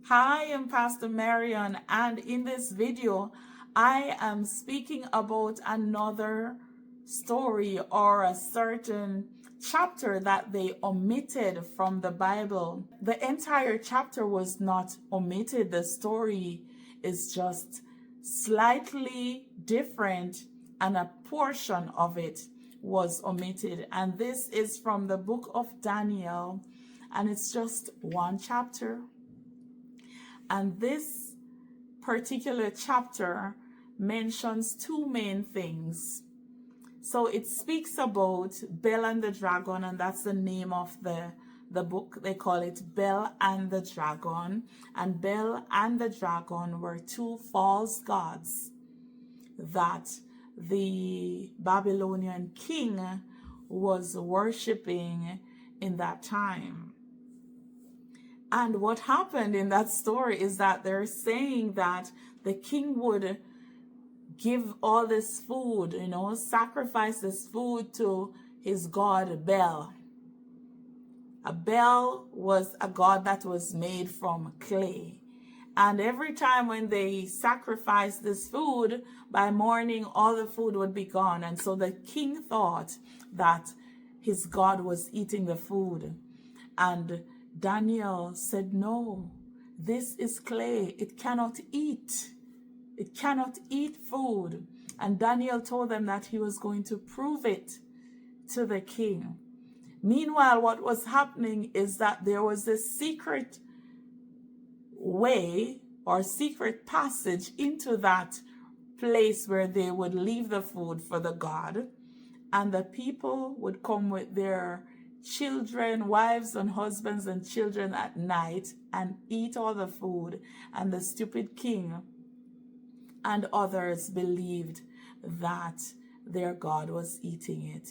Hi, I'm Pastor Marion, and in this video, I am speaking about another story or a certain chapter that they omitted from the Bible. The entire chapter was not omitted, the story is just slightly different, and a portion of it was omitted. And this is from the book of Daniel, and it's just one chapter. And this particular chapter mentions two main things. So it speaks about Bel and the Dragon, and that's the name of the book. They call it Bel and the Dragon. And Bel and the Dragon were two false gods that the Babylonian king was worshiping in that time. And what happened in that story is that they're saying that the king would give all this food, sacrifice this food to his god Bel. A Bel was a god that was made from clay. And every time when they sacrificed this food, by morning all the food would be gone. And so the king thought that his god was eating the food. And Daniel said, no, this is clay. It cannot eat. It cannot eat food. And Daniel told them that he was going to prove it to the king. Meanwhile, what was happening is that there was a secret way or secret passage into that place where they would leave the food for the god. And the people would come with their children, wives and husbands and children at night and eat all the food. And the stupid king and others believed that their God was eating it.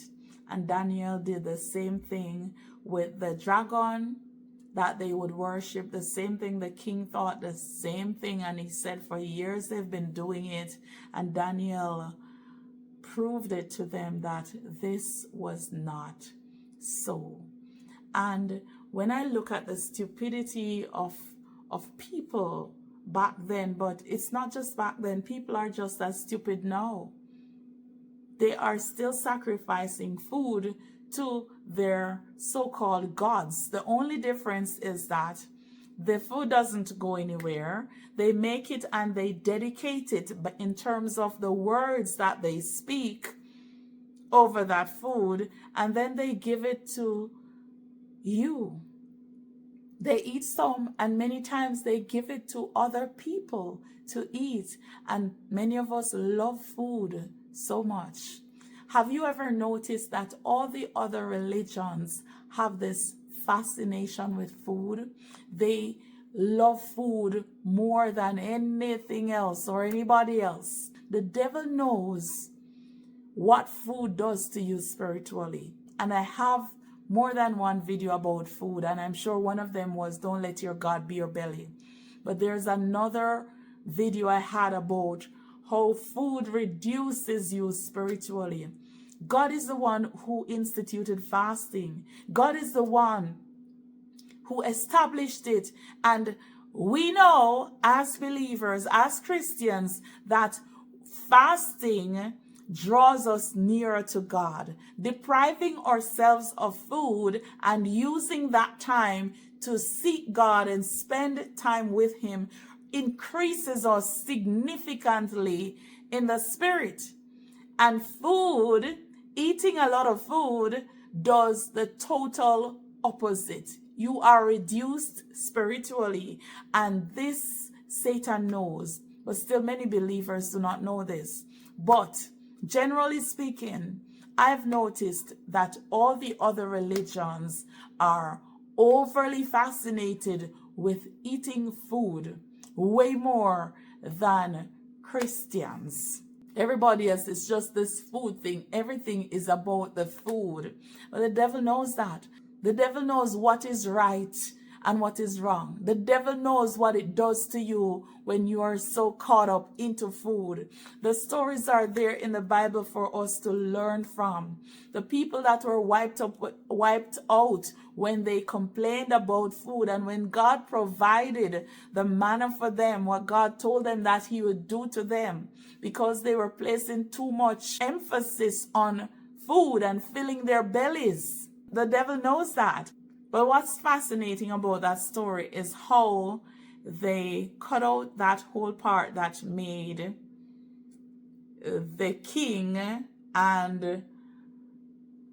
And Daniel did the same thing with the dragon that they would worship, the same thing. The king thought the same thing, and he said for years they've been doing it. And Daniel proved it to them that this was not so. And when I look at the stupidity of people back then, but it's not just back then, people are just as stupid now. They are still sacrificing food to their so-called gods. The only difference is that the food doesn't go anywhere. They make it and they dedicate it, but in terms of the words that they speak over that food, and then they give it to you. They eat some, and many times they give it to other people to eat. And many of us love food so much. Have you ever noticed that all the other religions have this fascination with food? They love food more than anything else or anybody else. The devil knows what food does to you spiritually. And I have more than one video about food, and I'm sure one of them was don't let your God be your belly. But there's another video I had about how food reduces you spiritually. God is the one who instituted fasting. God is the one who established it. And we know as believers, as Christians, that fasting draws us nearer to God. Depriving ourselves of food and using that time to seek God and spend time with Him increases us significantly in the spirit. And food, eating a lot of food, does the total opposite. You are reduced spiritually, and this Satan knows, but still many believers do not know this. But generally speaking, I've noticed that all the other religions are overly fascinated with eating food way more than Christians. Everybody else is just this food thing. Everything is about the food. But the devil knows that. The devil knows what is right and what is wrong. The devil knows what it does to you when you are so caught up into food. The stories are there in the Bible for us to learn from. The people that were wiped out when they complained about food, and when God provided the manna for them, what God told them that he would do to them, because they were placing too much emphasis on food and filling their bellies. The devil knows that. But what's fascinating about that story is how they cut out that whole part that made the king and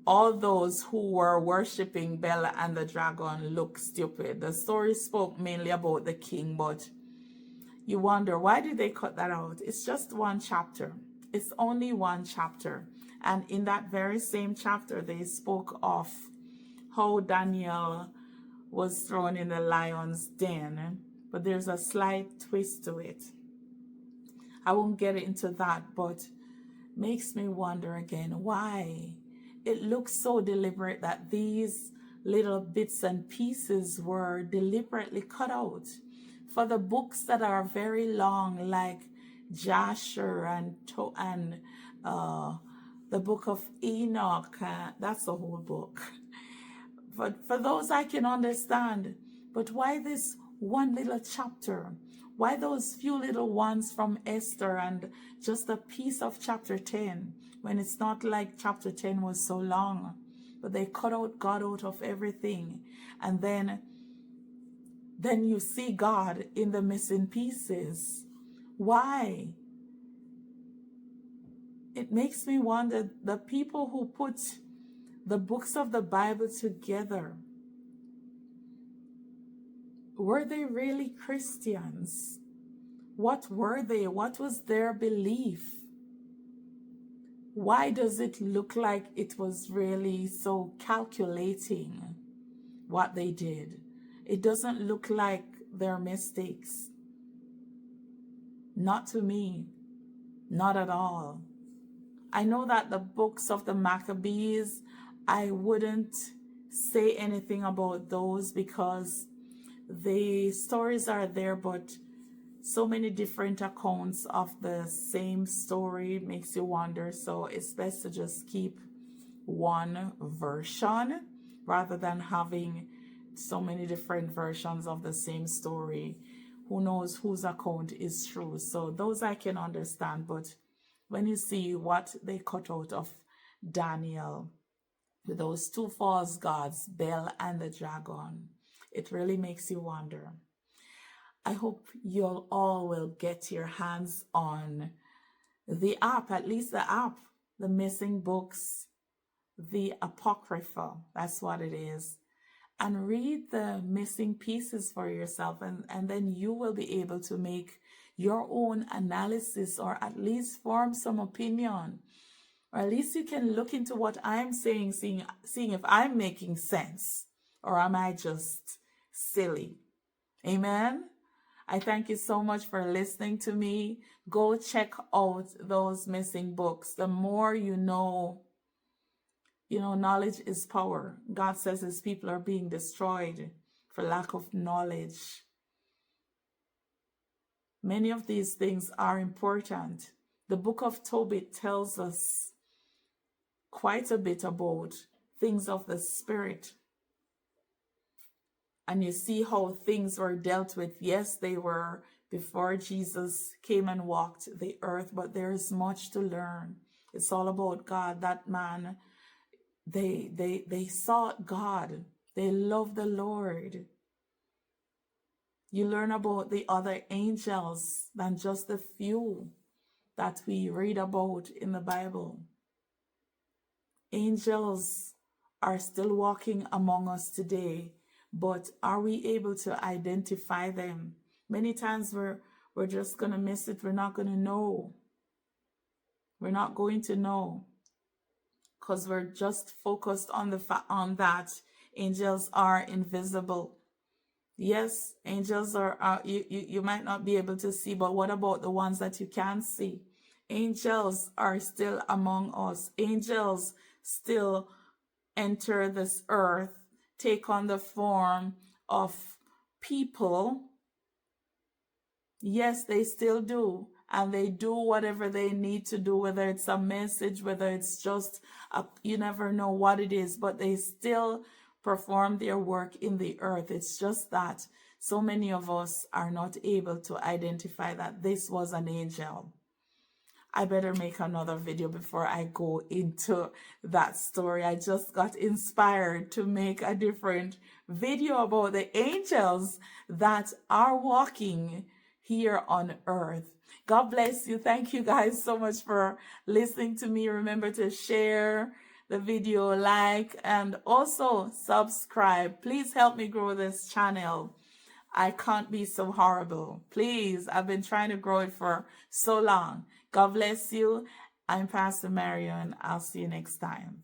all those who were worshiping Bel and the dragon look stupid. The story spoke mainly about the king, but you wonder, why did they cut that out? It's just one chapter. It's only one chapter. And in that very same chapter, they spoke of how Daniel was thrown in the lion's den, but there's a slight twist to it. I won't get into that, but makes me wonder again why it looks so deliberate that these little bits and pieces were deliberately cut out. For the books that are very long, like Jasher and the book of Enoch, that's a whole book. But for those I can understand. But why this one little chapter? Why those few little ones from Esther and just a piece of chapter 10, when it's not like chapter 10 was so long? But they cut out God out of everything. And then you see God in the missing pieces. Why? It makes me wonder, the people who put the books of the Bible together, were they really Christians? What were they? What was their belief? Why does it look like it was really so calculating what they did? It doesn't look like their mistakes. Not to me. Not at all. I know that the books of the Maccabees, I wouldn't say anything about those because the stories are there, but so many different accounts of the same story makes you wonder. So it's best to just keep one version rather than having so many different versions of the same story. Who knows whose account is true? So those I can understand, but when you see what they cut out of Daniel, with those two false gods, Bel and the dragon, it really makes you wonder. I hope you all will get your hands on the app, at least the app, the Missing Books, the Apocrypha, that's what it is, and read the missing pieces for yourself, and then you will be able to make your own analysis, or at least form some opinion. Or at least you can look into what I'm saying, seeing if I'm making sense, or am I just silly? Amen? I thank you so much for listening to me. Go check out those missing books. The more you know, knowledge is power. God says his people are being destroyed for lack of knowledge. Many of these things are important. The book of Tobit tells us quite a bit about things of the spirit. And you see how things were dealt with. Yes, they were before Jesus came and walked the earth, but there is much to learn. It's all about God. That man, they sought God. They loved the Lord. You learn about the other angels than just the few that we read about in the Bible. Angels are still walking among us today, but are we able to identify them? Many times we're just going to miss it. We're not going to know. We're not going to know because we're just focused on that angels are invisible. Yes, angels are you might not be able to see, but what about the ones that you can see? Angels are still among us. Angels still enter this earth, take on the form of people, yes, they still do. And they do whatever they need to do, whether it's a message, whether it's just you never know what it is, but they still perform their work in the earth. It's just that so many of us are not able to identify that this was an angel. I better make another video before I go into that story. I just got inspired to make a different video about the angels that are walking here on earth. God bless you. Thank you guys so much for listening to me. Remember to share the video, like, and also subscribe. Please help me grow this channel. I can't be so horrible. Please, I've been trying to grow it for so long. God bless you. I'm Pastor Marion. I'll see you next time.